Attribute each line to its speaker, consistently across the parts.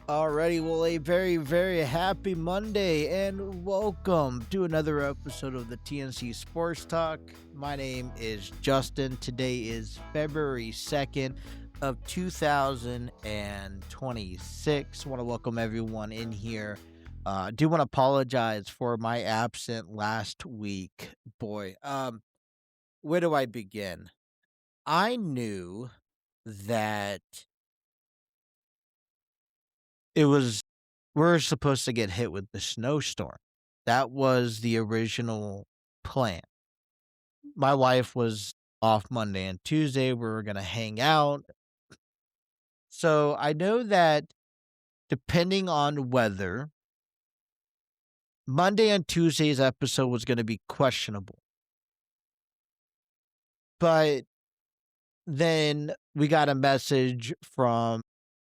Speaker 1: Alrighty, well, a very, very happy Monday, and welcome to another episode of the TNC Sports Talk. My name is Justin. Today is February 2nd of 2026. I want to welcome everyone in here. I do want to apologize for my absent last week. Boy, where do I begin? I knew that we're supposed to get hit with the snowstorm. That was the original plan. My wife was off Monday and Tuesday. We were going to hang out. So I know that depending on weather, Monday and Tuesday's episode was going to be questionable. But then we got a message from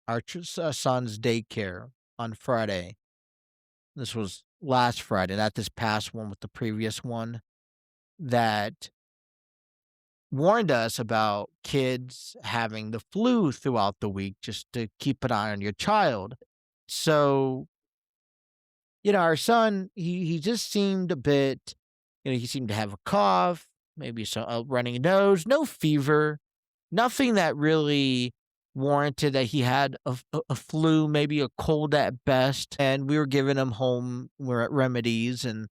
Speaker 1: our son's daycare on Friday. This was last Friday, not this past one with the previous one, that warned us about kids having the flu throughout the week, just to keep an eye on your child. So, our son, he just seemed a bit, he seemed to have a cough, maybe a running nose, no fever, nothing that really warranted that he had a flu, maybe a cold at best. And we were giving him home remedies and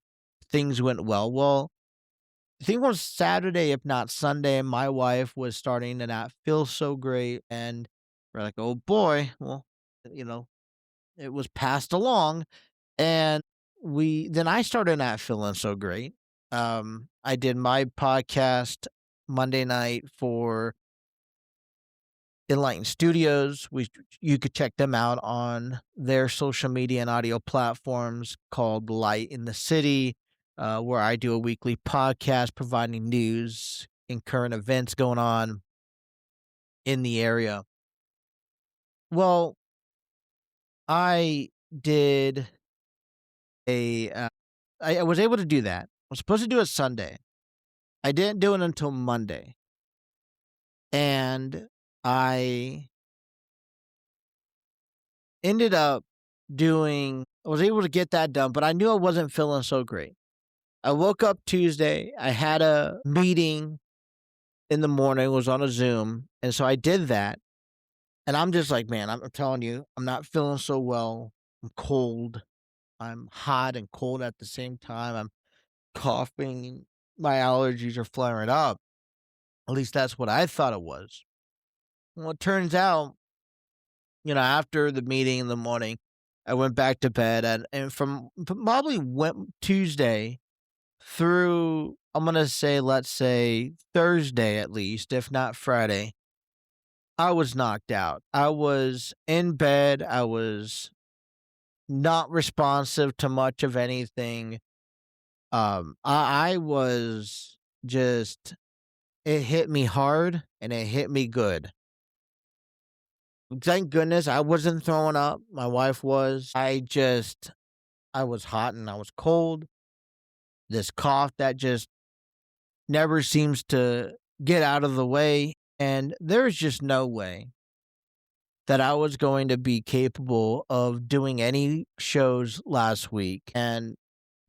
Speaker 1: things went well. Well, I think it was Saturday, if not Sunday, and my wife was starting to not feel so great. And we're like, oh boy, well, it was passed along. And then I started not feeling so great. I did my podcast Monday night for Enlighten Studios. You could check them out on their social media and audio platforms called Light in the City, where I do a weekly podcast providing news and current events going on in the area. Well, I did I was able to do that. I was supposed to do it Sunday. I didn't do it until Monday. And I ended up I was able to get that done, but I knew I wasn't feeling so great. I woke up Tuesday. I had a meeting in the morning. It was on a Zoom. And so I did that. And I'm just like, man, I'm telling you, I'm not feeling so well. I'm cold. I'm hot and cold at the same time. I'm coughing. My allergies are flaring up. At least that's what I thought it was. Well, it turns out, after the meeting in the morning, I went back to bed and from probably Tuesday through, I'm going to say, let's say Thursday at least, if not Friday, I was knocked out. I was in bed. I was not responsive to much of anything. I was just, it hit me hard and it hit me good. Thank goodness I wasn't throwing up. My wife was. I was hot and I was cold. This cough that just never seems to get out of the way. And there's just no way that I was going to be capable of doing any shows last week and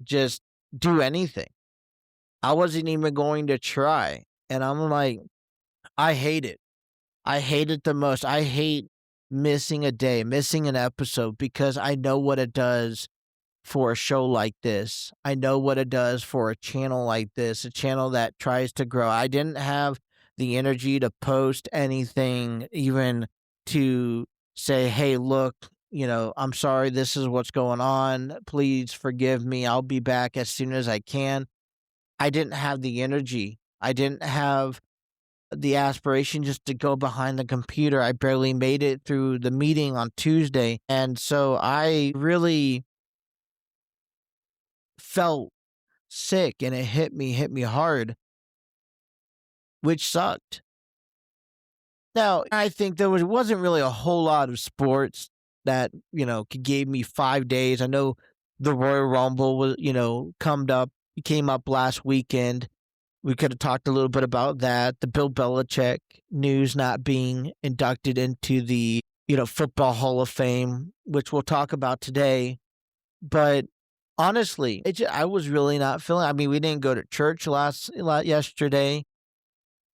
Speaker 1: just do anything. I wasn't even going to try. And I'm like, I hate it. I hate it the most. I hate missing a day, missing an episode, because I know what it does for a show like this. I know what it does for a channel like this, a channel that tries to grow. I didn't have the energy to post anything, even to say, hey, look, I'm sorry, this is what's going on. Please forgive me. I'll be back as soon as I can. I didn't have the energy. I didn't have the aspiration just to go behind the computer. I barely made it through the meeting on Tuesday. And so I really felt sick and it hit me hard, which sucked. Now, I think there wasn't really a whole lot of sports that, gave me 5 days. I know the Royal Rumble was, came up last weekend. We could have talked a little bit about that. The Bill Belichick news not being inducted into the, Football Hall of Fame, which we'll talk about today. But honestly, I was really not feeling. I mean, we didn't go to church yesterday.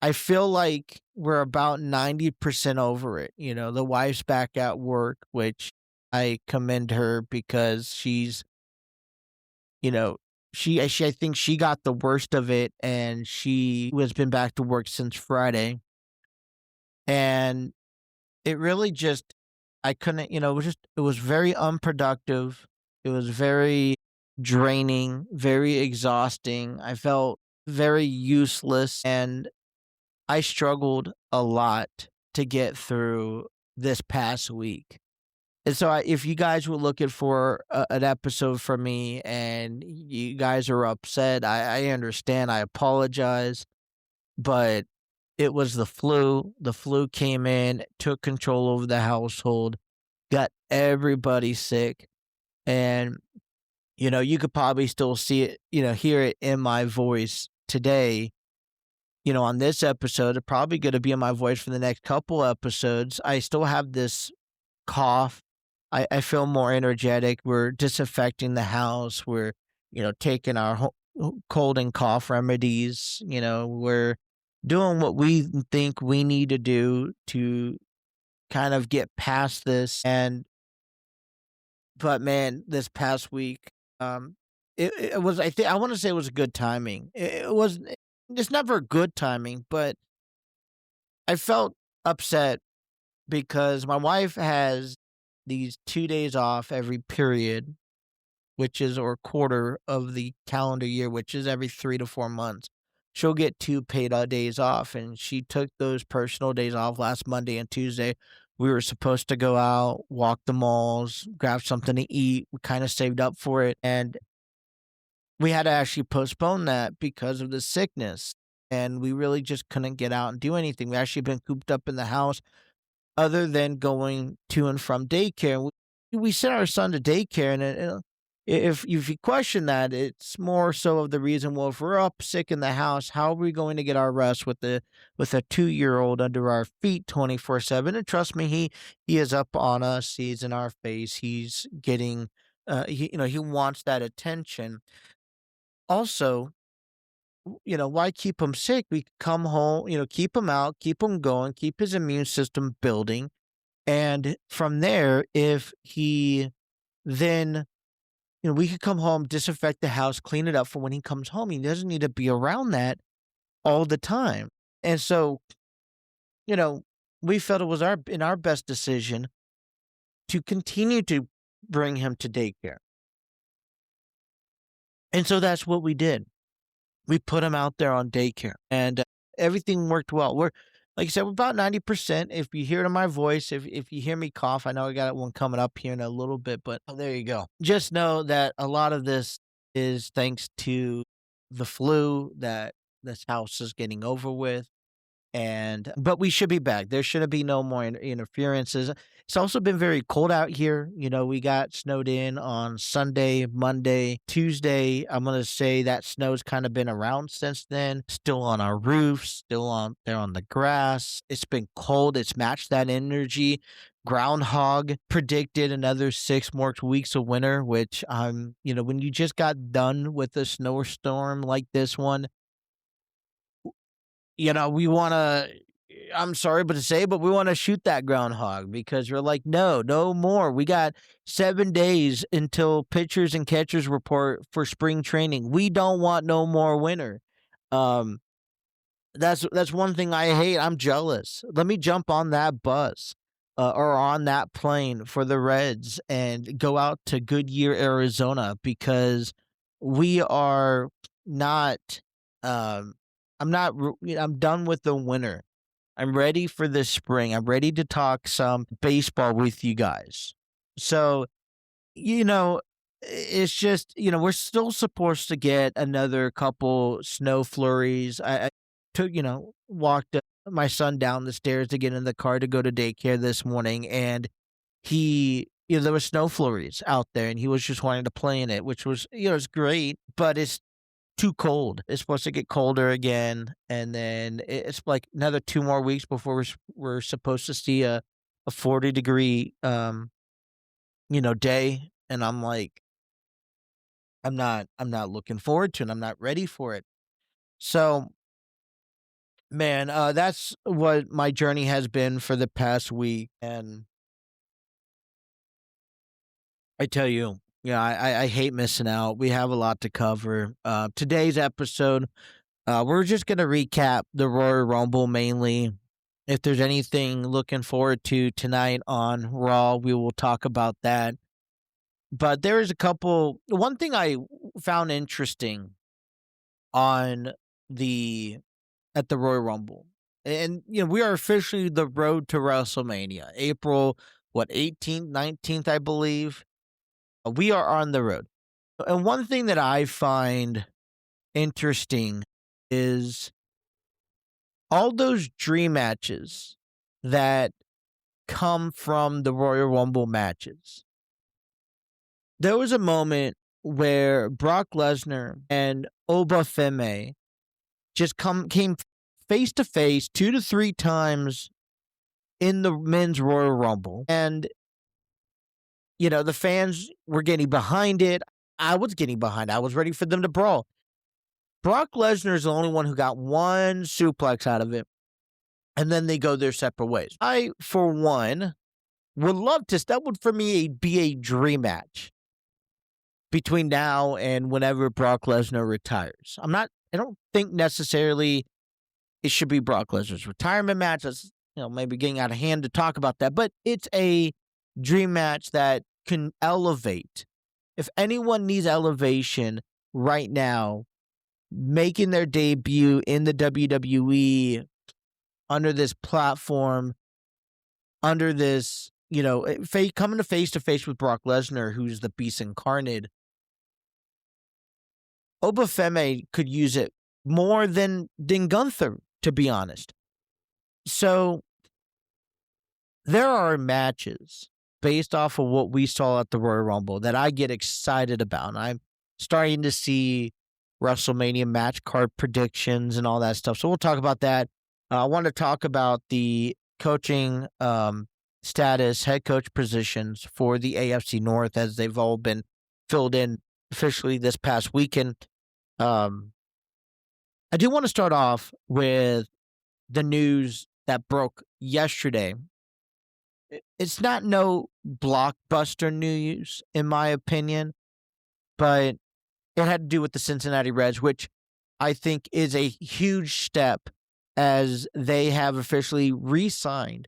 Speaker 1: I feel like we're about 90% over it. The wife's back at work, which I commend her because you know, I think she got the worst of it, and she has been back to work since Friday. And it really just, I couldn't, it was very unproductive. It was very draining, very exhausting. I felt very useless, and I struggled a lot to get through this past week. And so if you guys were looking for an episode from me and you guys are upset, I understand. I apologize. But it was the flu. The flu came in, took control over the household, got everybody sick. And, you could probably still see it, hear it in my voice today. On this episode, it's probably going to be in my voice for the next couple episodes. I still have this cough. I feel more energetic. We're disinfecting the house. We're, taking our cold and cough remedies. We're doing what we think we need to do to kind of get past this. But man, this past week, it was, I want to say it was good timing. It's never good timing, but I felt upset because my wife has these 2 days off every period, which is or quarter of the calendar year, which is every 3 to 4 months. She'll get 2 paid days off, and she took those personal days off last Monday and Tuesday. We were supposed to go out, walk the malls, grab something to eat. We kind of saved up for it, and we had to actually postpone that because of the sickness, and we really just couldn't get out and do anything. We actually been cooped up in the house other than going to and from daycare. We sent our son to daycare, and if you question that, it's more so of the reason, well, if we're up sick in the house, how are we going to get our rest with a 2-year-old under our feet 24/7? And trust me, he is up on us. He's in our face. He's getting, he wants that attention. Also, why keep him sick? We come home, keep him out, keep him going, keep his immune system building. And from there, if he then, we could come home, disinfect the house, clean it up for when he comes home. He doesn't need to be around that all the time. And so, you know, we felt it was in our best decision to continue to bring him to daycare. And so that's what we did. We put him out there on daycare, and everything worked well. Like I said, we're about 90%. If you hear it in my voice, if you hear me cough, I know I got one coming up here in a little bit, but there you go. Just know that a lot of this is thanks to the flu that this house is getting over with. But we should be back. There shouldn't be no more interferences. It's also been very cold out here. We got snowed in on Sunday, Monday, Tuesday. I'm going to say that snow's kind of been around since then. Still on our roofs, still on there on the grass. It's been cold. It's matched that energy. Groundhog predicted another 6 more weeks of winter, which when you just got done with a snowstorm like this one, we want to, I'm sorry but to say, but we want to shoot that groundhog because we're like, no more. We got 7 days until pitchers and catchers report for spring training. We don't want no more winter. That's one thing I hate. I'm jealous. Let me jump on that bus or on that plane for the Reds and go out to Goodyear, Arizona, because we are not, I'm done with the winter. I'm ready for the spring. I'm ready to talk some baseball with you guys. So, it's just, we're still supposed to get another couple snow flurries. I took, walked my son down the stairs to get in the car to go to daycare this morning, and he there was snow flurries out there, and he was just wanting to play in it, which was, it's great, but it's too cold. It's supposed to get colder again, and then it's like another 2 more weeks before we're supposed to see a 40-degree, day, and I'm like, I'm not looking forward to it, I'm not ready for it. So, man, that's what my journey has been for the past week, and I tell you, yeah, I hate missing out. We have a lot to cover. Today's episode, we're just gonna recap the Royal Rumble mainly. If there's anything looking forward to tonight on Raw, we will talk about that. But there is one thing I found interesting on the at the Royal Rumble. And we are officially the road to WrestleMania. April 18th, 19th, I believe. We are on the road. And one thing that I find interesting is all those dream matches that come from the Royal Rumble matches. There was a moment where Brock Lesnar and Obafemi just came face to face 2 to 3 times in the men's Royal Rumble. And the fans were getting behind it. I was getting behind it. I was ready for them to brawl. Brock Lesnar is the only one who got one suplex out of it, and then they go their separate ways. I, for one, would love to. That would, for me, be a dream match between now and whenever Brock Lesnar retires. I don't think necessarily it should be Brock Lesnar's retirement match. That's, maybe getting out of hand to talk about that, but it's a dream match that can elevate. If anyone needs elevation right now, making their debut in the WWE under this platform, under this, coming to face with Brock Lesnar, who's the beast incarnate, Obafemi could use it more than Gunther, to be honest. So there are matches based off of what we saw at the Royal Rumble that I get excited about. And I'm starting to see WrestleMania match card predictions and all that stuff. So we'll talk about that. I want to talk about the coaching status, head coach positions for the AFC North as they've all been filled in officially this past weekend. I do want to start off with the news that broke yesterday. It's not no blockbuster news, in my opinion, but it had to do with the Cincinnati Reds, which I think is a huge step as they have officially re-signed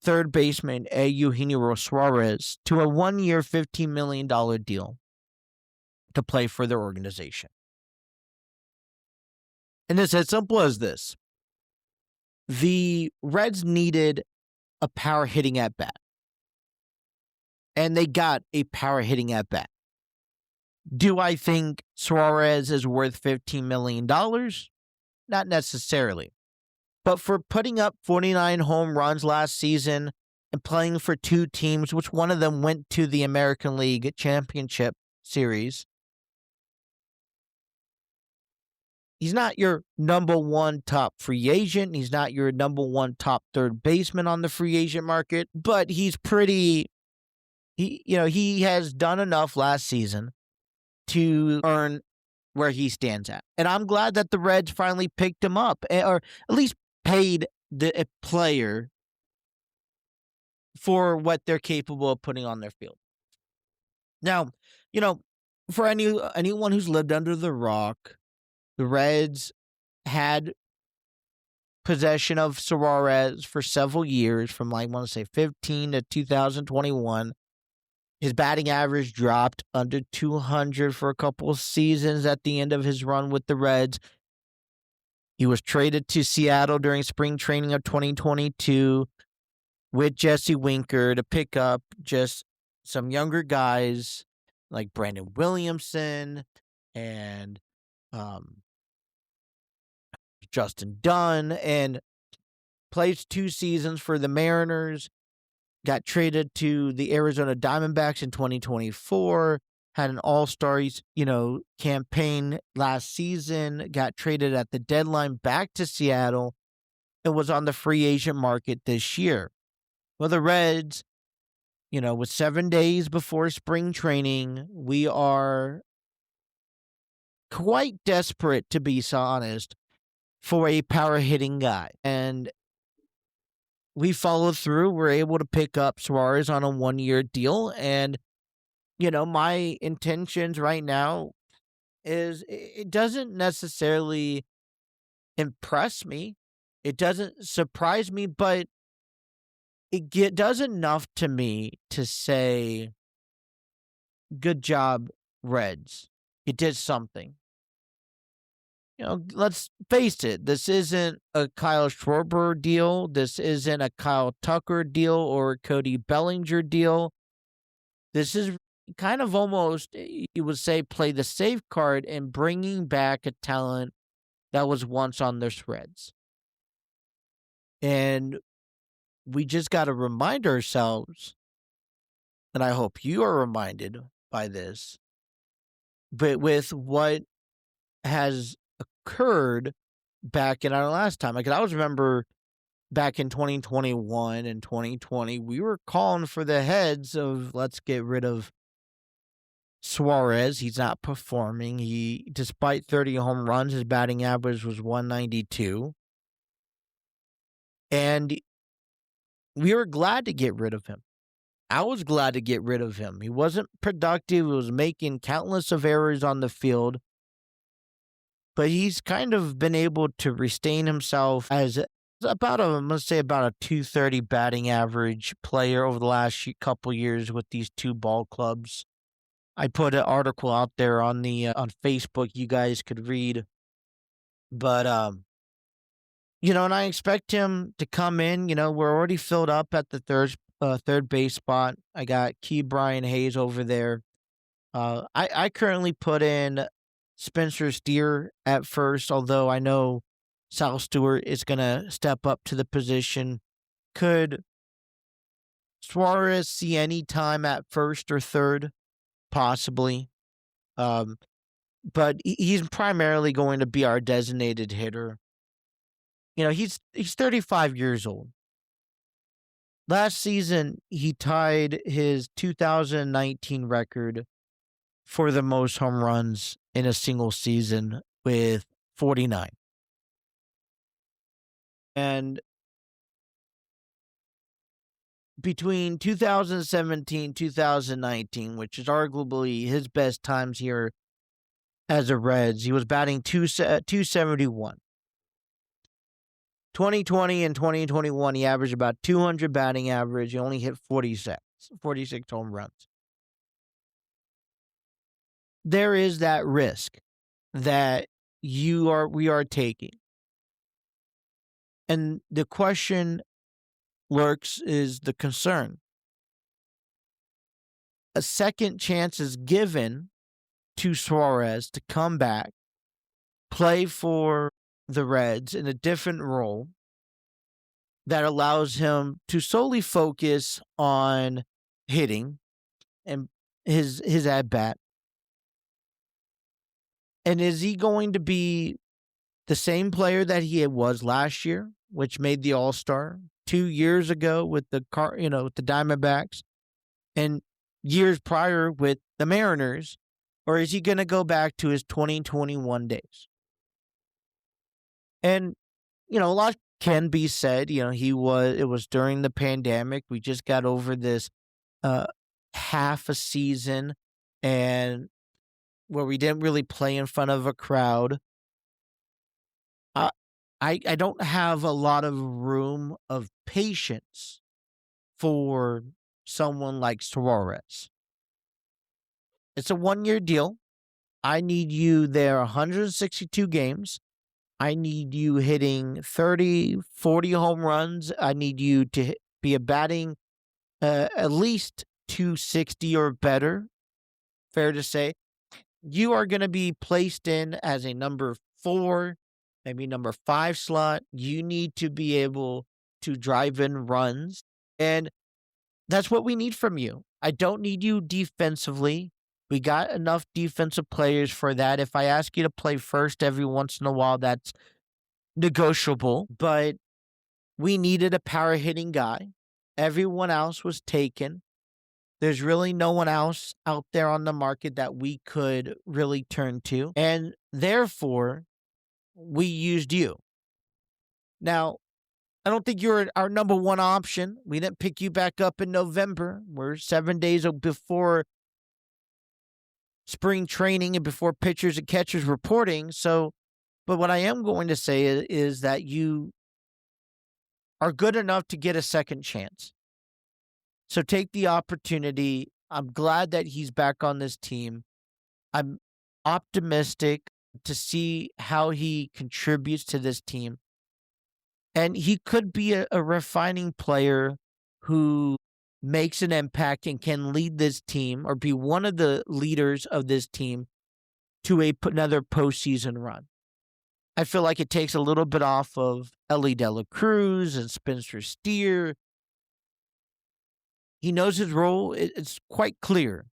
Speaker 1: third baseman Eugenio Suarez to a 1-year, $15 million deal to play for their organization. And it's as simple as this. The Reds needed a power hitting at bat. And they got a power hitting at bat. Do I think Suarez is worth $15 million? Not necessarily. But for putting up 49 home runs last season and playing for 2 teams, which one of them went to the American League Championship Series, he's not your number 1 top free agent. He's not your number 1 top third baseman on the free agent market, but he's he has done enough last season to earn where he stands at. And I'm glad that the Reds finally picked him up, or at least paid the player for what they're capable of putting on their field. Now, for anyone who's lived under the rock, the Reds had possession of Suarez for several years, from I want to say 15 to 2021. His batting average dropped under 200 for a couple of seasons at the end of his run with the Reds. He was traded to Seattle during spring training of 2022 with Jesse Winker to pick up just some younger guys like Brandon Williamson and Justin Dunn, and plays 2 seasons for the Mariners. got traded to the Arizona Diamondbacks in 2024, had an all-star, campaign last season, got traded at the deadline back to Seattle, and was on the free agent market this year. Well, the Reds, with 7 days before spring training, we are quite desperate, to be honest, for a power hitting guy. And we followed through. We're able to pick up Suarez on a 1-year deal. And, my intentions right now is it doesn't necessarily impress me. It doesn't surprise me, but does enough to me to say, good job, Reds. You did something. Let's face it, this isn't a Kyle Schwarber deal. This isn't a Kyle Tucker deal or a Cody Bellinger deal. This is kind of almost, you would say, play the safe card in bringing back a talent that was once on the Reds. And we just got to remind ourselves, and I hope you are reminded by this, but with what has occurred back in our last time. Like, I always remember back in 2021 and 2020, we were calling for the heads of, let's get rid of Suarez. He's not performing. Despite 30 home runs, his batting average was 192. And we were glad to get rid of him. I was glad to get rid of him. He wasn't productive. He was making countless of errors on the field. But he's kind of been able to sustain himself as about a 230 batting average player over the last couple years with these two ball clubs. I put an article out there on on Facebook you guys could read. But and I expect him to come in. We're already filled up at the third base spot. I got Key Brian Hayes over there. I currently put in Spencer Steer at first, although I know Sal Stewart is going to step up to the position. Could Suarez see any time at first or third? Possibly. But he's primarily going to be our designated hitter. He's 35 years old. Last season, he tied his 2019 record for the most home runs in a single season with 49. And between 2017 2019, which is arguably his best times here as a Reds, he was batting 271. 2020 and 2021, he averaged about 200 batting average. He only hit 46 home runs. There is that risk that we are taking. And the question lurks is the concern. A second chance is given to Suarez to come back, play for the Reds in a different role that allows him to solely focus on hitting and his at-bat. And is he going to be the same player that he was last year, which made the All-Star, 2 years ago with the Diamondbacks, and years prior with the Mariners, or is he going to go back to his 2021 days? And a lot can be said. It was during the pandemic. We just got over this half a season and where we didn't really play in front of a crowd. I don't have a lot of room of patience for someone like Suarez. It's a 1-year deal. I need you there 162 games. I need you hitting 30, 40 home runs. I need you to be batting at least 260 or better. Fair to say. You are going to be placed in as a number 4, maybe number 5 slot. You need to be able to drive in runs. And That's what we need from you. I don't need you defensively. We got enough defensive players for that. If I ask you to play first every once in a while, that's negotiable, but we needed a power hitting guy. Everyone else was taken. There's really no one else out there on the market that we could really turn to. And therefore, we used you. Now, I don't think you're our number one option. We didn't pick you back up in November. We're 7 days before spring training and before pitchers and catchers reporting. So, but what I am going to say is that you are good enough to get a second chance. So take the opportunity. I'm glad that he's back on this team. I'm optimistic to see how he contributes to this team. And he could be a refining player who makes an impact and can lead this team or be one of the leaders of this team to another postseason run. I feel like it takes a little bit off of Ellie De La Cruz and Spencer Steer. He knows his role. It's quite clear.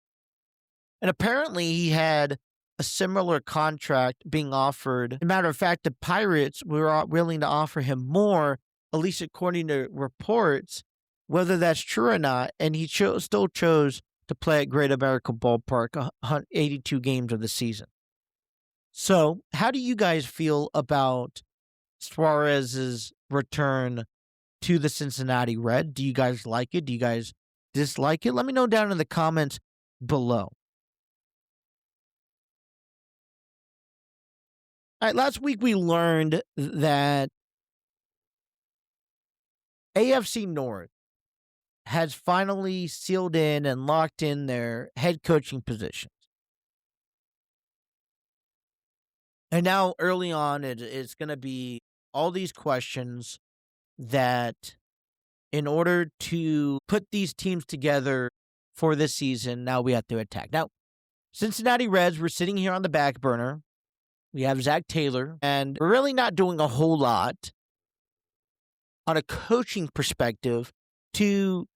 Speaker 1: And apparently he had a similar contract being offered. As a matter of fact, the Pirates were willing to offer him more, at least according to reports, whether that's true or not. And he still chose to play at Great American Ballpark 82 games of the season. So how do you guys feel about Suarez's return to the Cincinnati Reds? Do you guys like it? Do you guys dislike it? Let me know down in the comments below. All right, last week we learned that AFC North has finally sealed in and locked in their head coaching positions. And now early on, it's going to be all these questions that in order to put these teams together for this season, now we have to attack. Now, Cincinnati Reds, we're sitting here on the back burner. We have Zach Taylor, and we're really not doing a whole lot on a coaching perspective to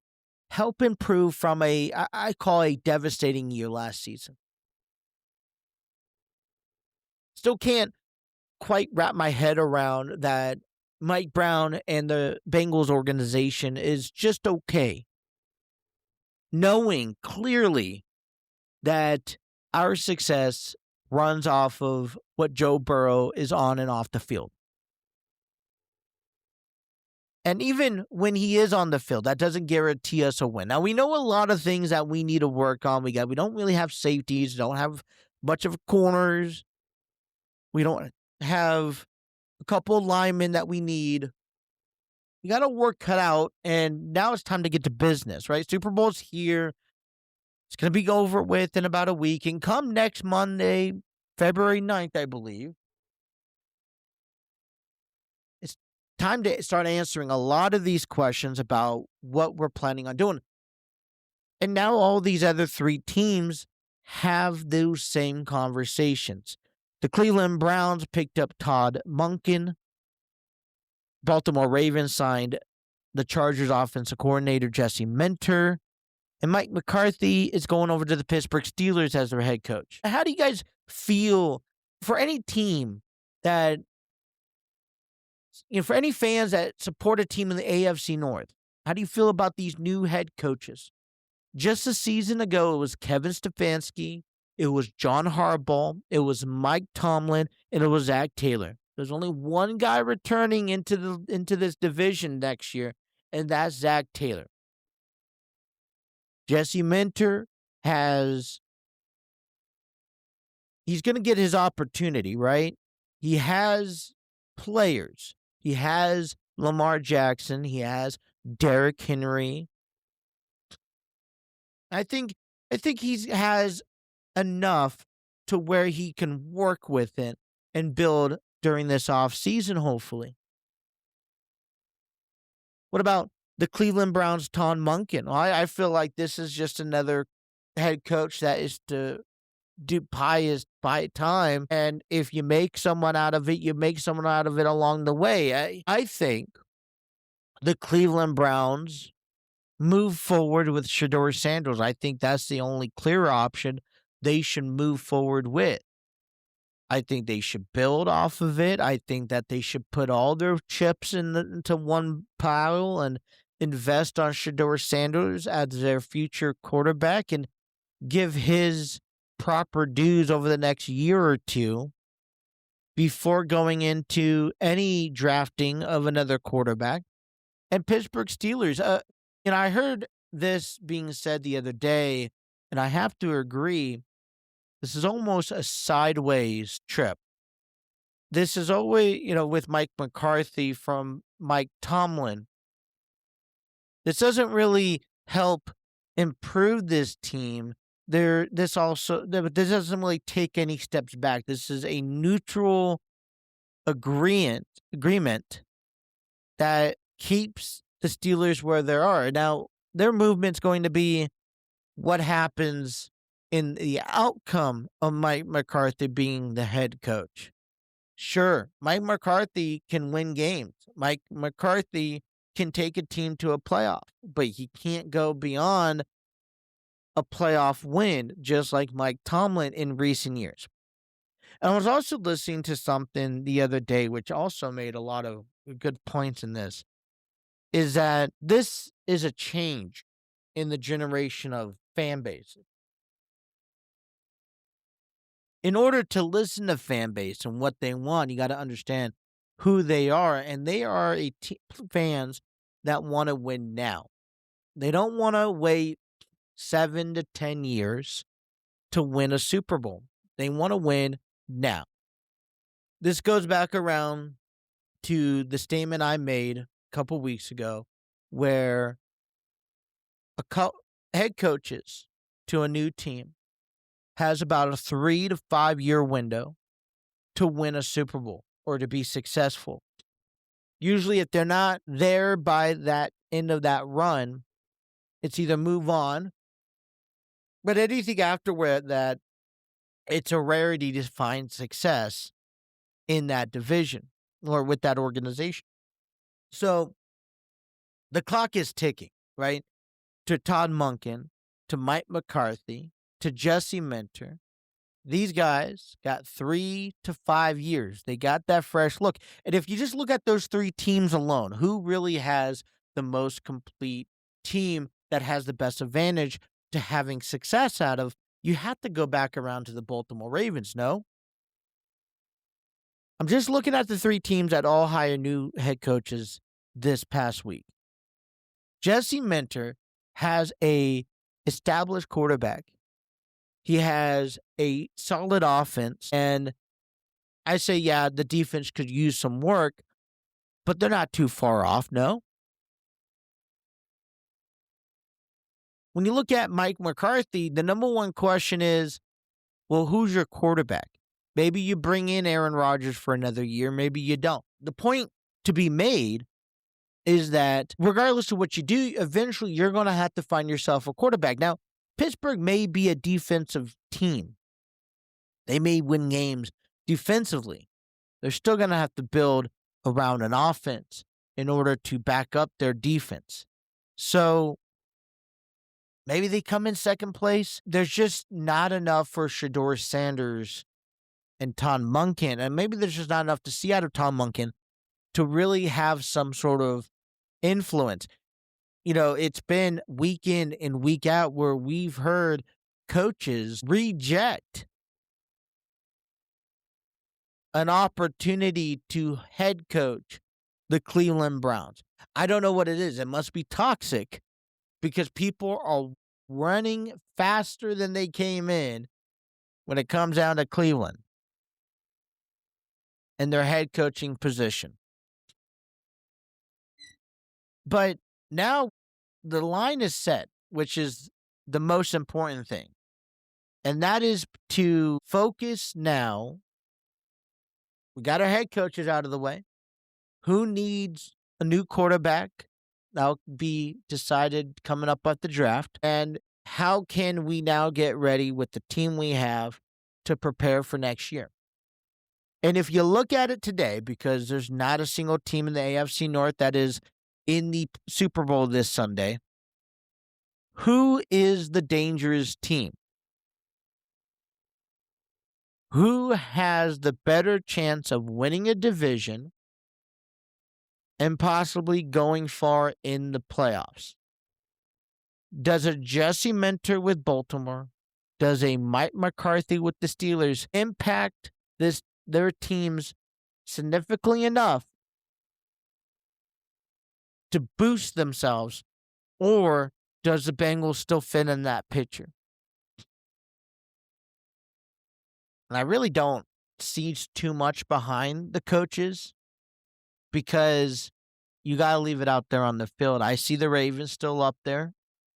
Speaker 1: help improve from I call a devastating year last season. Still can't quite wrap my head around that Mike Brown and the Bengals organization is just okay, knowing clearly that our success runs off of what Joe Burrow is on and off the field. And even when he is on the field, that doesn't guarantee us a win. Now, we know a lot of things that we need to work on. We don't really have safeties. We don't have much of corners. We don't have a couple of linemen that we need. You got to work cut out, and now it's time to get to business, right? Super Bowl's here. It's going to be over with in about a week. And come next Monday, February 9th, I believe, it's time to start answering a lot of these questions about what we're planning on doing. And now all these other three teams have those same conversations. The Cleveland Browns picked up Todd Monken. Baltimore Ravens signed the Chargers offensive coordinator, Jesse Minter. And Mike McCarthy is going over to the Pittsburgh Steelers as their head coach. How do you guys feel for any team that, for any fans that support a team in the AFC North? How do you feel about these new head coaches? Just a season ago, it was Kevin Stefanski, it was John Harbaugh, it was Mike Tomlin, and it was Zach Taylor. There's only one guy returning into this division next year, and that's Zach Taylor. Jesse Minter he's going to get his opportunity, right? He has players. He has Lamar Jackson. He has Derrick Henry. I think he has enough to where he can work with it and build during this offseason, hopefully. What about the Cleveland Browns, Todd Monken? Well, I feel like this is just another head coach that is to buy time. And if you make someone out of it, you make someone out of it along the way. I think the Cleveland Browns move forward with Shedeur Sanders. I think that's the only clear option they should move forward with. I think they should build off of it. I think that they should put all their chips into one pile and invest on Shedeur Sanders as their future quarterback and give his proper dues over the next year or two before going into any drafting of another quarterback. And Pittsburgh Steelers, I heard this being said the other day, and I have to agree, this is almost a sideways trip. This is always, with Mike McCarthy from Mike Tomlin. This doesn't really help improve this team. This doesn't really take any steps back. This is a neutral agreement that keeps the Steelers where they are. Now, their movement's going to be what happens in the outcome of Mike McCarthy being the head coach. Sure, Mike McCarthy can win games. Mike McCarthy can take a team to a playoff, but he can't go beyond a playoff win, just like Mike Tomlin in recent years. And I was also listening to something the other day, which also made a lot of good points in this, is that this is a change in the generation of fan bases. In order to listen to fan base and what they want, you got to understand who they are. And they are fans that want to win now. They don't want to wait 7 to 10 years to win a Super Bowl. They want to win now. This goes back around to the statement I made a couple weeks ago where head coaches to a new team has about a 3 to 5 year window to win a Super Bowl or to be successful. Usually, if they're not there by that end of that run, it's either move on, but anything afterward that it's a rarity to find success in that division or with that organization. So the clock is ticking, right? To Todd Monken, to Mike McCarthy, to Jesse Minter. These guys got 3 to 5 years. They got that fresh look. And if you just look at those three teams alone, who really has the most complete team that has the best advantage to having success out of, you have to go back around to the Baltimore Ravens, no? I'm just looking at the three teams that all hired new head coaches this past week. Jesse Minter has a established quarterback. He has a solid offense, and I say, yeah, the defense could use some work, but they're not too far off, no? When you look at Mike McCarthy, the number one question is, well, who's your quarterback? Maybe you bring in Aaron Rodgers for another year, maybe you don't. The point to be made is that regardless of what you do, eventually you're going to have to find yourself a quarterback. Now, Pittsburgh may be a defensive team. They may win games defensively. They're still going to have to build around an offense in order to back up their defense. So maybe they come in second place. There's just not enough for Shedeur Sanders and Todd Monken. And maybe there's just not enough to see out of Todd Monken to really have some sort of influence. It's been week in and week out where we've heard coaches reject an opportunity to head coach the Cleveland Browns. I don't know what it is. It must be toxic because people are running faster than they came in when it comes down to Cleveland and their head coaching position. But now the line is set, which is the most important thing. And that is to focus now. We got our head coaches out of the way. Who needs a new quarterback? That'll be decided coming up at the draft. And how can we now get ready with the team we have to prepare for next year? And if you look at it today, because there's not a single team in the AFC North that is in the Super Bowl this Sunday, Who is the dangerous team? Who has the better chance of winning a division and possibly going far in the playoffs? Does a Jesse Minter with Baltimore, does a Mike McCarthy with the Steelers impact their teams significantly enough to boost themselves, or does the Bengals still fit in that picture? And I really don't see too much behind the coaches because you got to leave it out there on the field. I see the Ravens still up there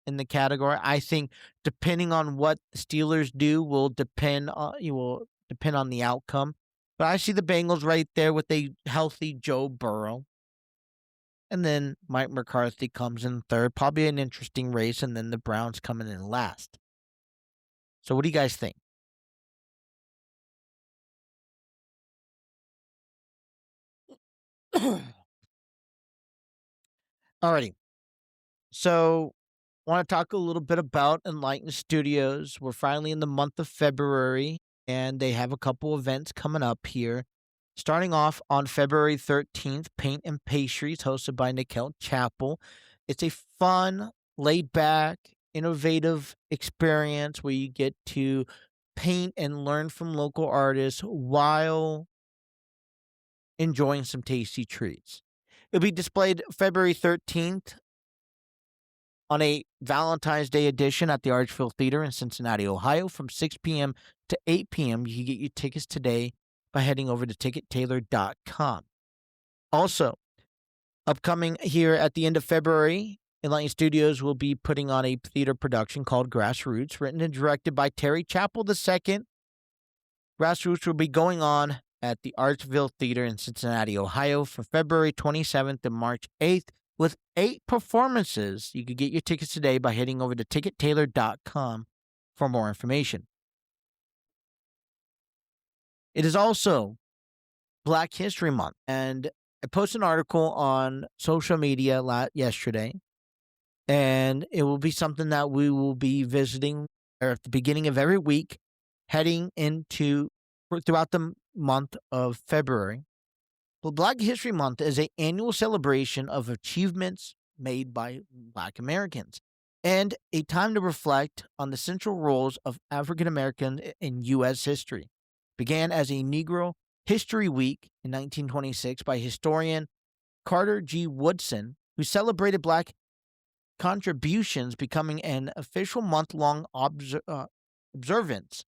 Speaker 1: in the category. I think depending on what the Steelers do will depend on the outcome. But I see the Bengals right there with a healthy Joe Burrow. And then Mike McCarthy comes in third, probably an interesting race, and then the Browns coming in last. So what do you guys think? Alrighty. So I want to talk a little bit about Enlighten Studios. We're finally in the month of February, and they have a couple events coming up here. Starting off on February 13th, Paint and Pastries, hosted by Nikhil Chappell. It's a fun, laid back, innovative experience where you get to paint and learn from local artists while enjoying some tasty treats. It'll be displayed February 13th on a Valentine's Day edition at the Archfield Theater in Cincinnati, Ohio from 6 p.m. to 8 p.m. You can get your tickets today by heading over to tickettailor.com. Also, upcoming here at the end of February, Enlighten Studios will be putting on a theater production called Grassroots, written and directed by Terry Chappell II. Grassroots will be going on at the Archville Theater in Cincinnati, Ohio from February 27th to March 8th with 8 performances. You can get your tickets today by heading over to tickettailor.com for more information. It is also Black History Month, and I posted an article on social media yesterday, and it will be something that we will be visiting at the beginning of every week, heading into throughout the month of February. Well, Black History Month is an annual celebration of achievements made by Black Americans and a time to reflect on the central roles of African Americans in U.S. history. Began as a Negro History Week in 1926 by historian Carter G. Woodson, who celebrated Black contributions, becoming an official month-long observance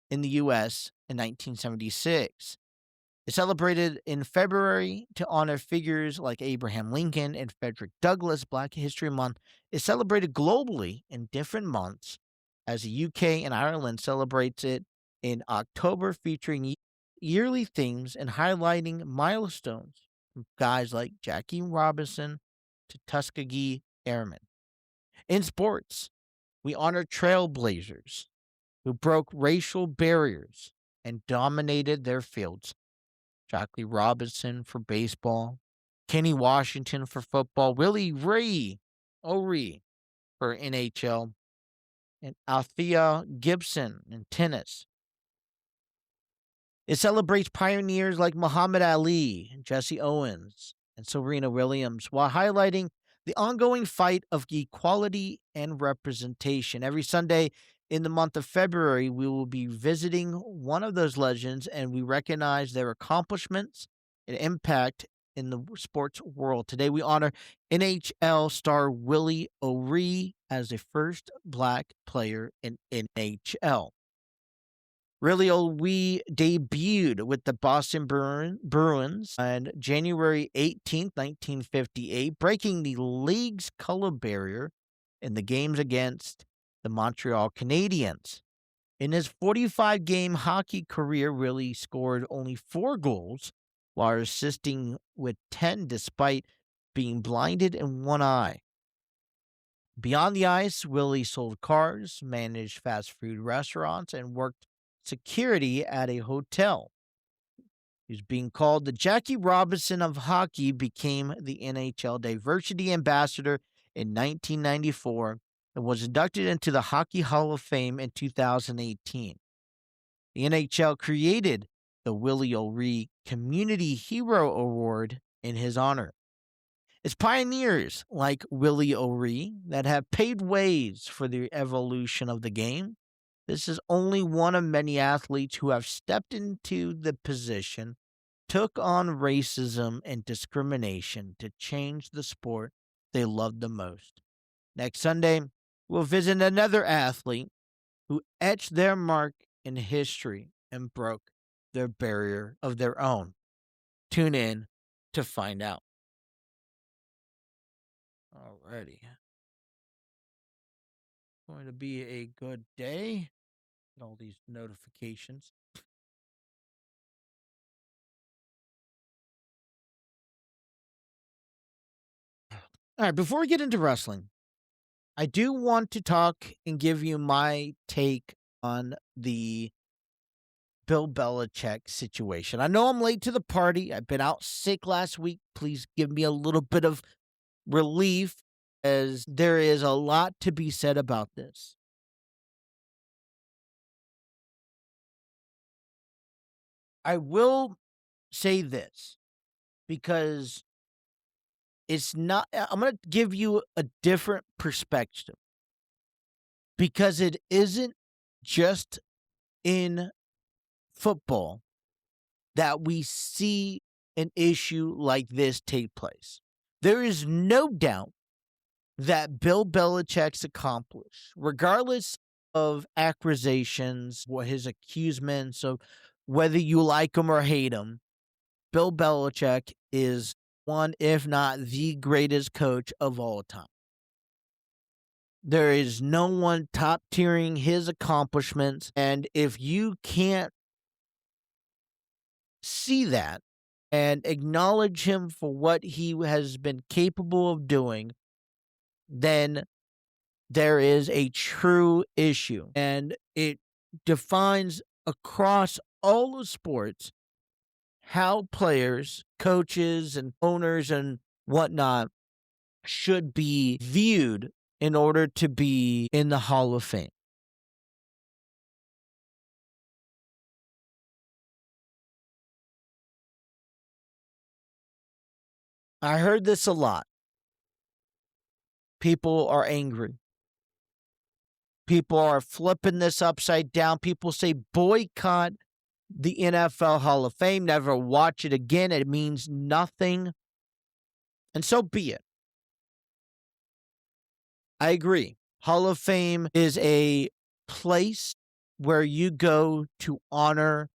Speaker 1: in the U.S. in 1976. It's celebrated in February to honor figures like Abraham Lincoln and Frederick Douglass. Black History Month is celebrated globally in different months, as the UK and Ireland celebrates it in October, featuring yearly themes and highlighting milestones from guys like Jackie Robinson to Tuskegee Airmen. In sports, we honor trailblazers who broke racial barriers and dominated their fields. Jackie Robinson for baseball, Kenny Washington for football, Willie O'Ree for NHL, and Althea Gibson in tennis. It celebrates pioneers like Muhammad Ali, Jesse Owens, and Serena Williams, while highlighting the ongoing fight of equality and representation. Every Sunday in the month of February, we will be visiting one of those legends, and we recognize their accomplishments and impact in the sports world. Today, we honor NHL star Willie O'Ree as the first Black player in NHL. Willie O'Ree debuted with the Boston Bruins on January 18th, 1958, breaking the league's color barrier in the games against the Montreal Canadiens. In his 45-game hockey career, Willie scored only 4 goals while assisting with 10 despite being blinded in one eye. Beyond the ice, Willie sold cars, managed fast food restaurants, and worked security at a hotel. He's being called the Jackie Robinson of hockey, became the NHL Diversity Ambassador in 1994, and was inducted into the Hockey Hall of Fame in 2018. The NHL created the Willie O'Ree Community Hero Award in his honor. It's pioneers like Willie O'Ree that have paved ways for the evolution of the game. This is only one of many athletes who have stepped into the position, took on racism and discrimination to change the sport they love the most. Next Sunday, we'll visit another athlete who etched their mark in history and broke their barrier of their own. Tune in to find out. Alrighty. Going to be a good day. Get all these notifications. All right, before we get into wrestling, I do want to talk and give you my take on the Bill Belichick situation. I know I'm late to the party. I've been out sick last week. Please give me a little bit of relief, as there is a lot to be said about this. I will say this because it's not, I'm going to give you a different perspective, because it isn't just in football that we see an issue like this take place. There is no doubt that Bill Belichick's accomplished, regardless of accusations or his accusements of whether you like him or hate him, Bill Belichick is one, if not the greatest coach of all time. There is no one top tiering his accomplishments. And if you can't see that and acknowledge him for what he has been capable of doing, then there is a true issue. And it defines across all the sports how players, coaches, and owners and whatnot should be viewed in order to be in the Hall of Fame. I heard this a lot. People are angry. People are flipping this upside down. People say boycott the NFL Hall of Fame, never watch it again. It means nothing. And so be it. I agree. Hall of Fame is a place where you go to honor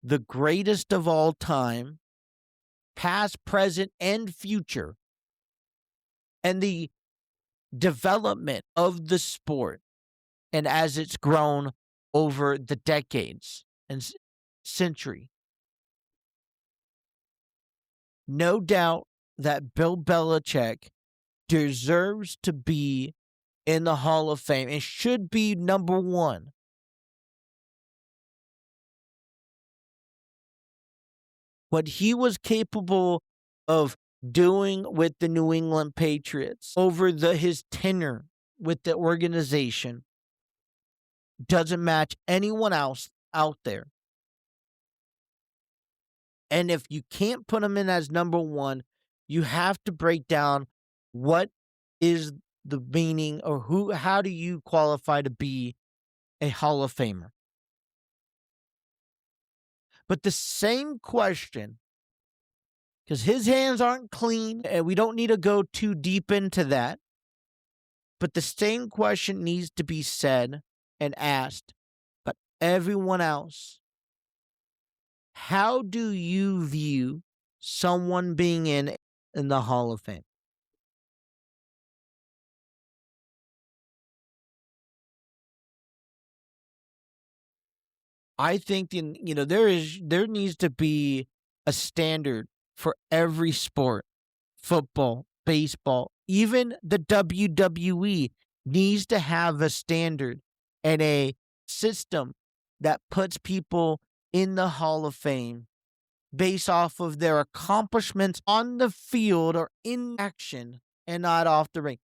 Speaker 1: the greatest of all time, past, present, and future, and the development of the sport, and as it's grown over the decades and century. No doubt that Bill Belichick deserves to be in the Hall of Fame and should be number one. What he was capable of doing with the New England Patriots over his tenure with the organization doesn't match anyone else out there. And if you can't put him in as number one, you have to break down what is the meaning, or how do you qualify to be a Hall of Famer? But the same question, because his hands aren't clean, and we don't need to go too deep into that, but the same question needs to be said and asked, but everyone else. How do you view someone being in the Hall of Fame? I think there needs to be a standard for every sport. Football, baseball, even the WWE needs to have a standard and a system that puts people in the Hall of Fame based off of their accomplishments on the field or in action and not off the ring.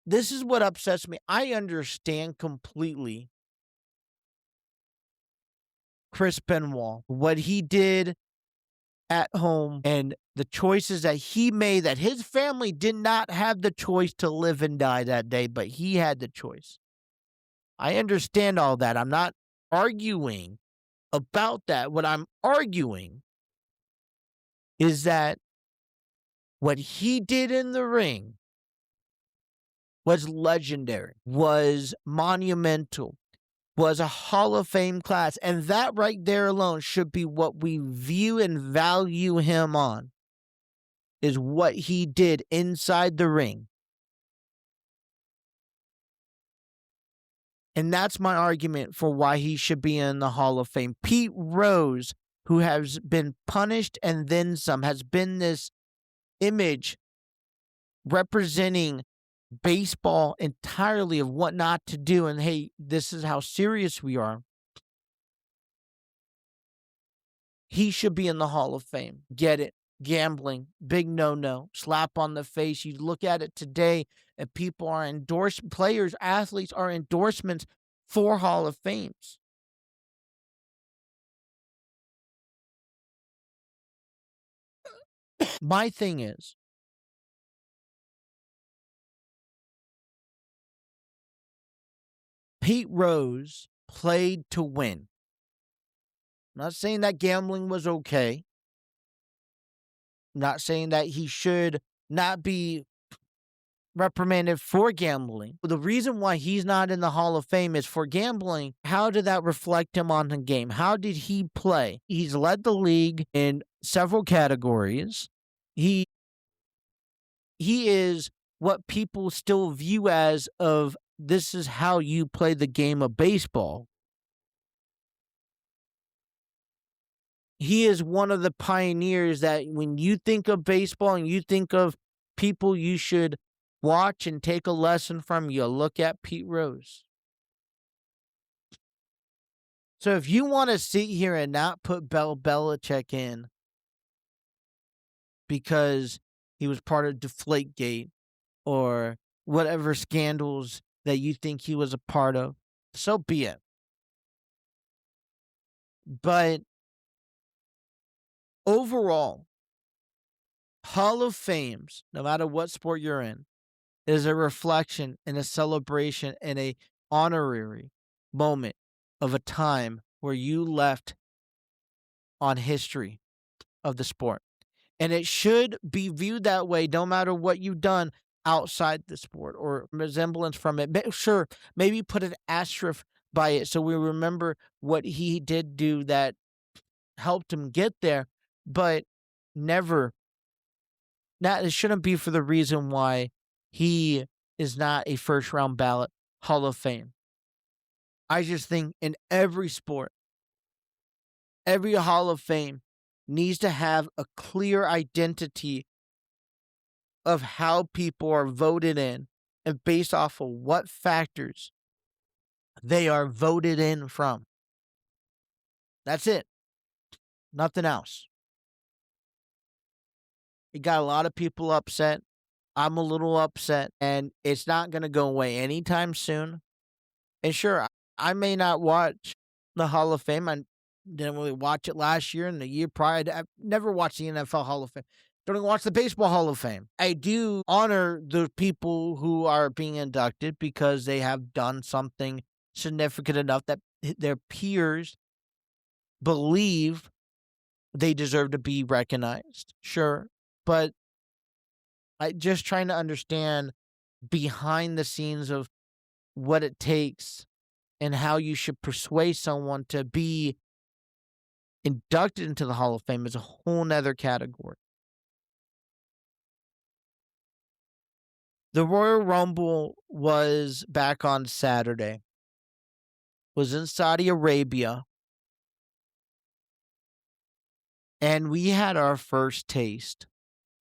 Speaker 1: this is what upsets me. I understand completely Chris Benoit, what he did at home and the choices that he made, that his family did not have the choice to live and die that day, but he had the choice. I understand all that. I'm not arguing about that. What I'm arguing is that what he did in the ring was legendary, was monumental, was a Hall of Fame class. And that right there alone should be what we view and value him on, is what he did inside the ring. And that's my argument for why he should be in the Hall of Fame. Pete Rose, who has been punished and then some, has been this image representing baseball entirely of what not to do. And hey, this is how serious we are. He should be in the Hall of Fame. Get it? Gambling, big no-no, slap on the face. You look at it today, and people are endorsed, players, athletes are endorsements for Hall of Fames. My thing is, Pete Rose played to win. I'm not saying that gambling was okay. I'm not saying that he should not be reprimanded for gambling. The reason why he's not in the Hall of Fame is for gambling. How did that reflect him on the game? How did he play? He's led the league in several categories. He is what people still view as of this is how you play the game of baseball. He is one of the pioneers that when you think of baseball and you think of people you should watch and take a lesson from, you look at Pete Rose. So if you want to sit here and not put Belichick in because he was part of Deflategate or whatever scandals that you think he was a part of, so be it. But overall, Hall of Fames, no matter what sport you're in, is a reflection and a celebration and a honorary moment of a time where you left on history of the sport. And it should be viewed that way no matter what you've done outside the sport or resemblance from it. Sure, maybe put an asterisk by it so we remember what he did do that helped him get there, but never, it shouldn't be for the reason why he is not a first round ballot Hall of Fame. I just think in every sport, every Hall of Fame needs to have a clear identity of how people are voted in and based off of what factors they are voted in from. That's it. Nothing else. It got a lot of people upset. I'm a little upset, and it's not going to go away anytime soon. And sure, I may not watch the Hall of Fame. I didn't really watch it last year and the year prior. I've never watched the NFL Hall of Fame. Don't even watch the Baseball Hall of Fame. I do honor the people who are being inducted because they have done something significant enough that their peers believe they deserve to be recognized. Sure. But I just trying to understand behind the scenes of what it takes and how you should persuade someone to be inducted into the Hall of Fame is a whole nother category. The Royal Rumble was back on Saturday, was in Saudi Arabia, and we had our first taste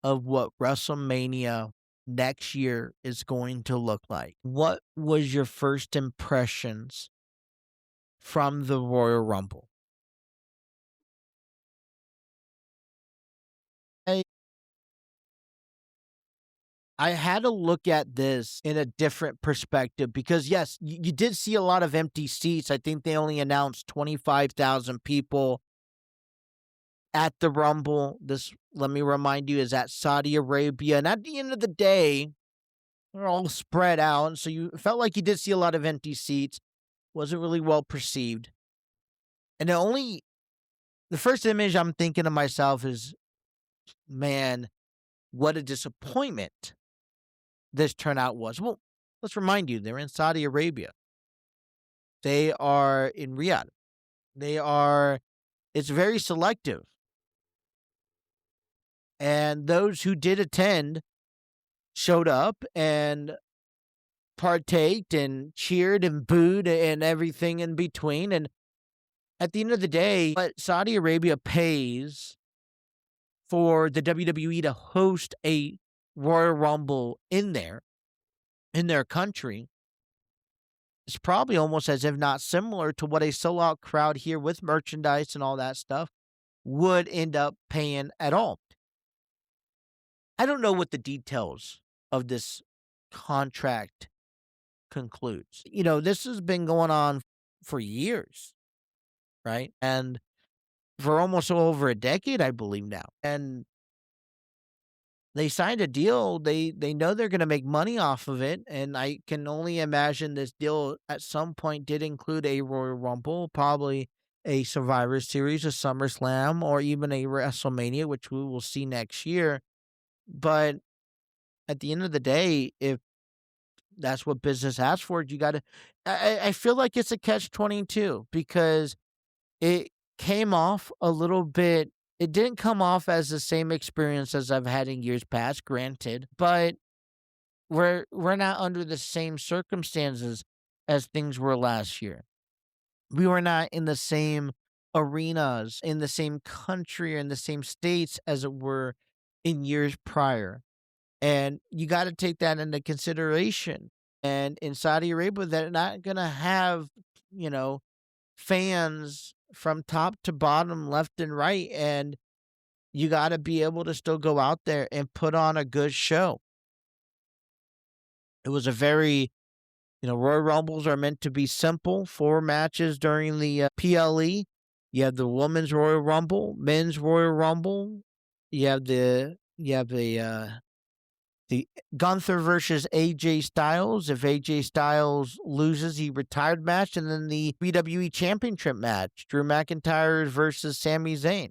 Speaker 1: of what WrestleMania next year is going to look like. What was your first impressions from the Royal Rumble? I had to look at this in a different perspective because, yes, you did see a lot of empty seats. I think they only announced 25,000 people at the Rumble. This, let me remind you, is at Saudi Arabia. And at the end of the day, they're all spread out. So you felt like you did see a lot of empty seats. Wasn't really well perceived. And the first image I'm thinking to myself is, man, what a disappointment this turnout was. Well, let's remind you, they're in Saudi Arabia. They are in Riyadh. It's very selective. And those who did attend showed up and partaked and cheered and booed and everything in between. And at the end of the day, what Saudi Arabia pays for the WWE to host a Royal Rumble in their country, is probably almost as if not similar to what a sellout crowd here with merchandise and all that stuff would end up paying at all. I don't know what the details of this contract concludes. This has been going on for years, right? And for almost over a decade, I believe now. And they signed a deal. They know they're going to make money off of it, and I can only imagine this deal at some point did include a Royal Rumble, probably a Survivor Series, a SummerSlam, or even a WrestleMania, which we will see next year. But at the end of the day, if that's what business asks for, you got to. I feel like it's a catch-22 because it came off a little bit. It didn't come off as the same experience as I've had in years past, granted, but we're not under the same circumstances as things were last year. We were not in the same arenas, in the same country, or in the same states as it were in years prior. And you got to take that into consideration. And in Saudi Arabia, they're not going to have, you know, fans from top to bottom, left and right. And you got to be able to still go out there and put on a good show. It was a very, Royal Rumbles are meant to be simple, 4 matches during the PLE. You have the Women's Royal Rumble, Men's Royal Rumble. You have the Gunther versus AJ Styles. If AJ Styles loses, he retired match, and then the WWE Championship match, Drew McIntyre versus Sami Zayn.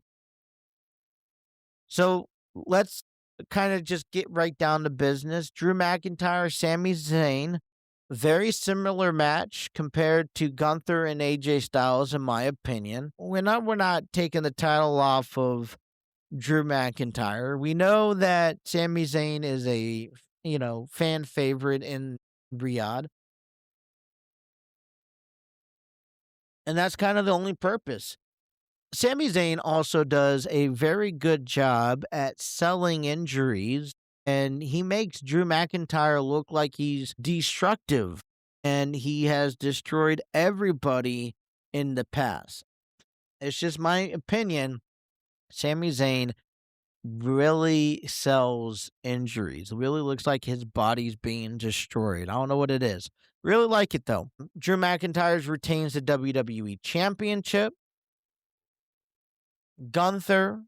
Speaker 1: So let's kind of just get right down to business. Drew McIntyre, Sami Zayn, very similar match compared to Gunther and AJ Styles, in my opinion. We're not taking the title off of Drew McIntyre. We know that Sami Zayn is a, fan favorite in Riyadh. And that's kind of the only purpose. Sami Zayn also does a very good job at selling injuries, and he makes Drew McIntyre look like he's destructive, and he has destroyed everybody in the past. It's just my opinion. Sami Zayn really sells injuries. It really looks like his body's being destroyed. I don't know what it is. Really like it, though. Drew McIntyre retains the WWE Championship. Gunther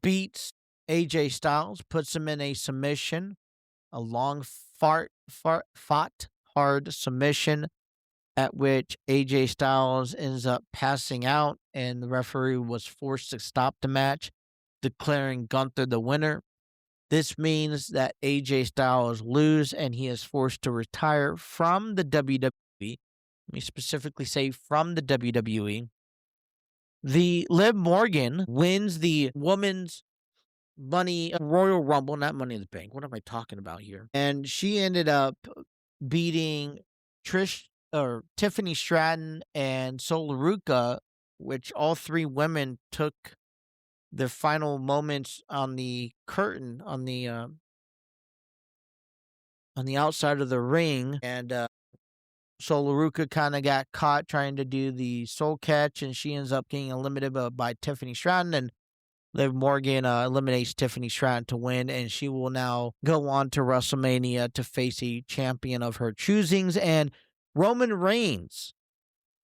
Speaker 1: beats AJ Styles, puts him in a submission, a long fought hard submission, at which AJ Styles ends up passing out, and the referee was forced to stop the match, declaring Gunther the winner. This means that AJ Styles loses, and he is forced to retire from the WWE. Let me specifically say from the WWE. The Liv Morgan wins the Women's Royal Rumble, not Money in the Bank. What am I talking about here? And she ended up beating Tiffany Stratton and Sol Ruca, which all 3 women took their final moments on the curtain on the outside of the ring, and Sol Ruca kind of got caught trying to do the soul catch, and she ends up getting eliminated by Tiffany Stratton. And Liv Morgan eliminates Tiffany Stratton to win, and she will now go on to WrestleMania to face a champion of her choosings. And Roman Reigns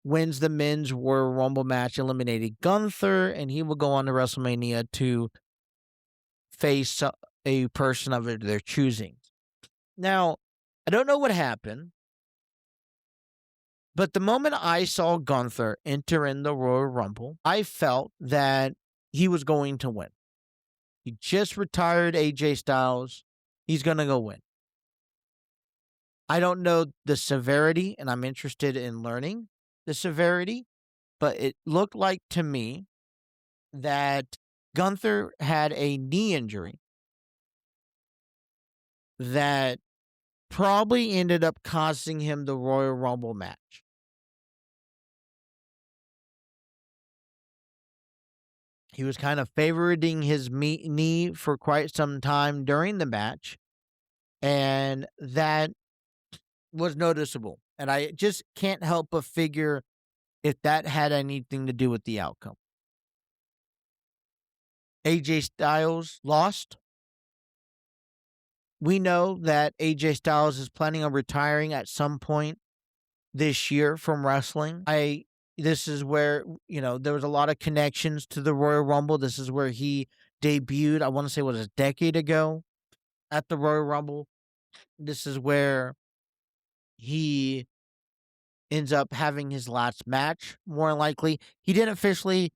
Speaker 1: wins the men's Royal Rumble match, eliminating Gunther, and he will go on to WrestleMania to face a person of their choosing. Now, I don't know what happened, but the moment I saw Gunther enter in the Royal Rumble, I felt that he was going to win. He just retired AJ Styles. He's going to go win. I don't know the severity, and I'm interested in learning the severity, but it looked like to me that Gunther had a knee injury that probably ended up costing him the Royal Rumble match. He was kind of favoriting his knee for quite some time during the match, and that was noticeable. And I just can't help but figure if that had anything to do with the outcome. AJ Styles lost. We know that AJ Styles is planning on retiring at some point this year from wrestling. This is where, there was a lot of connections to the Royal Rumble. This is where he debuted, I want to say it was a decade ago at the Royal Rumble. This is where he ends up having his last match, more likely. He didn't officially,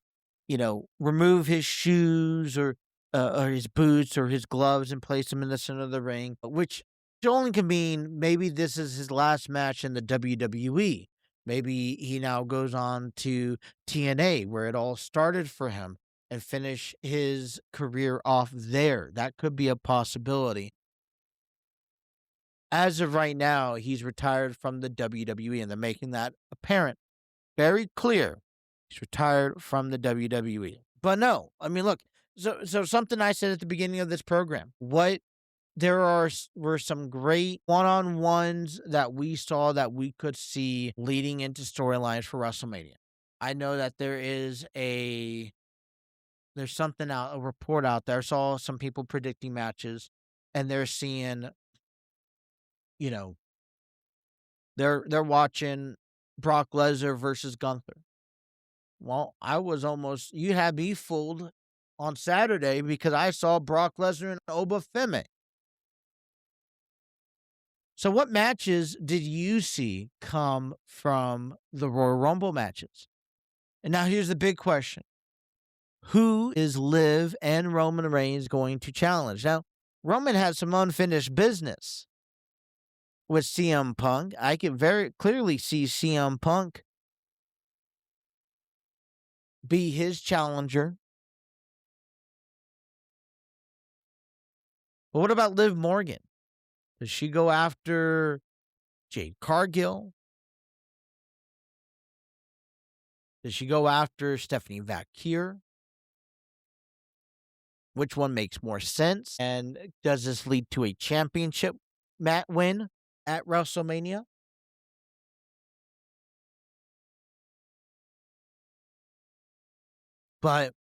Speaker 1: remove his shoes or his boots or his gloves and place them in the center of the ring, which only can mean maybe this is his last match in the WWE. Maybe he now goes on to TNA, where it all started for him, and finish his career off there. That could be a possibility. As of right now, he's retired from the WWE, and they're making that apparent, very clear. He's retired from the WWE. But no, I mean, look, so something I said at the beginning of this program, were some great one-on-ones that we saw that we could see leading into storylines for WrestleMania. I know that there's something out, a report out there. I saw some people predicting matches, and they're seeing, they're watching Brock Lesnar versus Gunther. Well, you had me fooled on Saturday because I saw Brock Lesnar and Obafemi. So what matches did you see come from the Royal Rumble matches? And now here's the big question. Who is Liv and Roman Reigns going to challenge? Now, Roman has some unfinished business with CM Punk. I can very clearly see CM Punk be his challenger. But what about Liv Morgan? Does she go after Jade Cargill? Does she go after Stephanie Vaquer? Which one makes more sense? And does this lead to a championship win at WrestleMania? But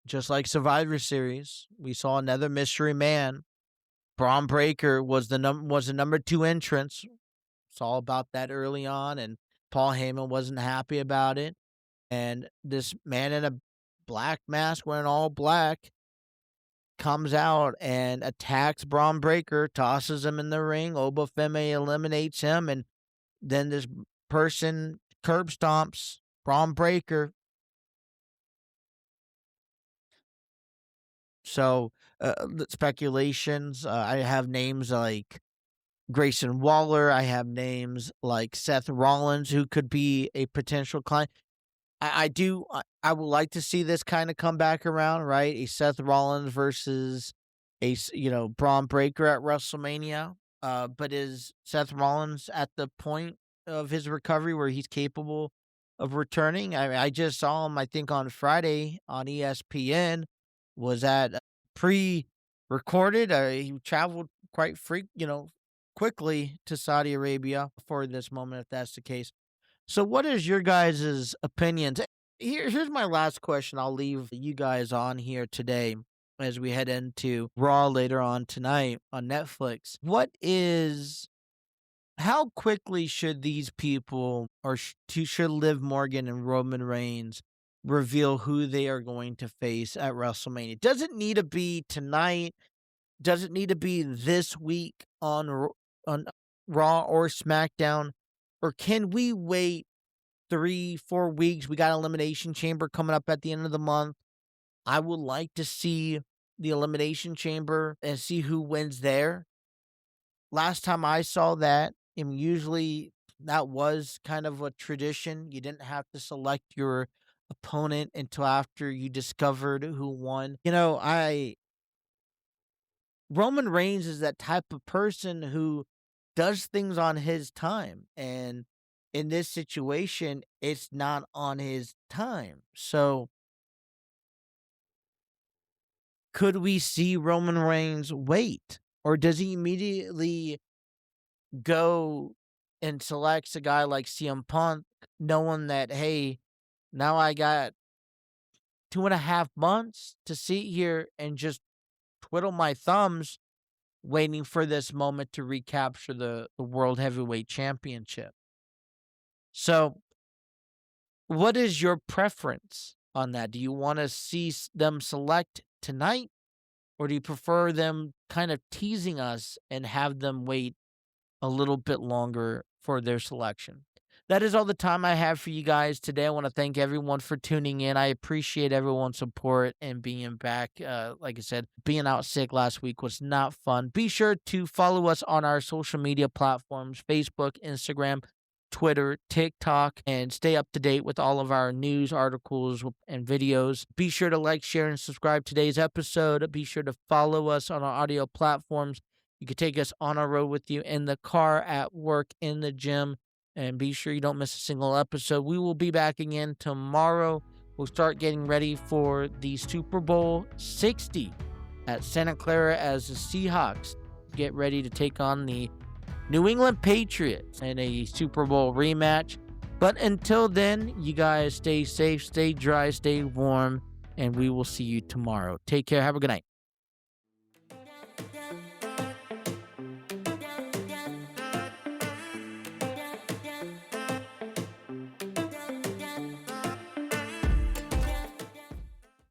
Speaker 1: just like Survivor Series, we saw another mystery man. Braun Breaker was the number 2 entrance. Saw about that early on, and Paul Heyman wasn't happy about it. And this man in a black mask, wearing all black, comes out and attacks Braun Breaker, tosses him in the ring. Obafemi eliminates him, and then this person curb stomps Braun Breaker. So, speculations, I have names like Grayson Waller. I have names like Seth Rollins, who could be a potential client. I would like to see this kind of come back around, right? A Seth Rollins versus Braun Breaker at WrestleMania. But is Seth Rollins at the point of his recovery where he's capable of returning? I just saw him, I think, on Friday on ESPN. Was that pre-recorded? He traveled quite quickly to Saudi Arabia for this moment, if that's the case. So what is your guys' opinions? Here's my last question. I'll leave you guys on here today as we head into Raw later on tonight on Netflix. How quickly should these people, or should Liv Morgan and Roman Reigns reveal who they are going to face at WrestleMania? Does it need to be tonight? Does it need to be this week on Raw or SmackDown? Or can we wait 3-4 weeks? We got Elimination Chamber coming up at the end of the month. I would like to see the Elimination Chamber and see who wins there. Last time I saw that, and usually that was kind of a tradition. You didn't have to select your opponent until after you discovered who won. Roman Reigns is that type of person who does things on his time. And in this situation, it's not on his time. So could we see Roman Reigns wait? Or does he immediately go and selects a guy like CM Punk, knowing that, hey, now I got 2.5 months to sit here and just twiddle my thumbs, waiting for this moment to recapture the World Heavyweight Championship. So, what is your preference on that? Do you want to see them select tonight, or do you prefer them kind of teasing us and have them wait a little bit longer for their selection? That is all the time I have for you guys today. I want to thank everyone for tuning in. I appreciate everyone's support and being back. Like I said, being out sick last week was not fun. Be sure to follow us on our social media platforms: Facebook, Instagram, Twitter, TikTok, and stay up to date with all of our news, articles, and videos. Be sure to like, share, and subscribe today's episode. Be sure to follow us on our audio platforms. You can take us on our road with you, in the car, at work, in the gym, and be sure you don't miss a single episode. We will be back again tomorrow. We'll start getting ready for the Super Bowl 60 at Santa Clara as the Seahawks get ready to take on the New England Patriots in a Super Bowl rematch. But until then, you guys stay safe, stay dry, stay warm, and we will see you tomorrow. Take care. Have a good night.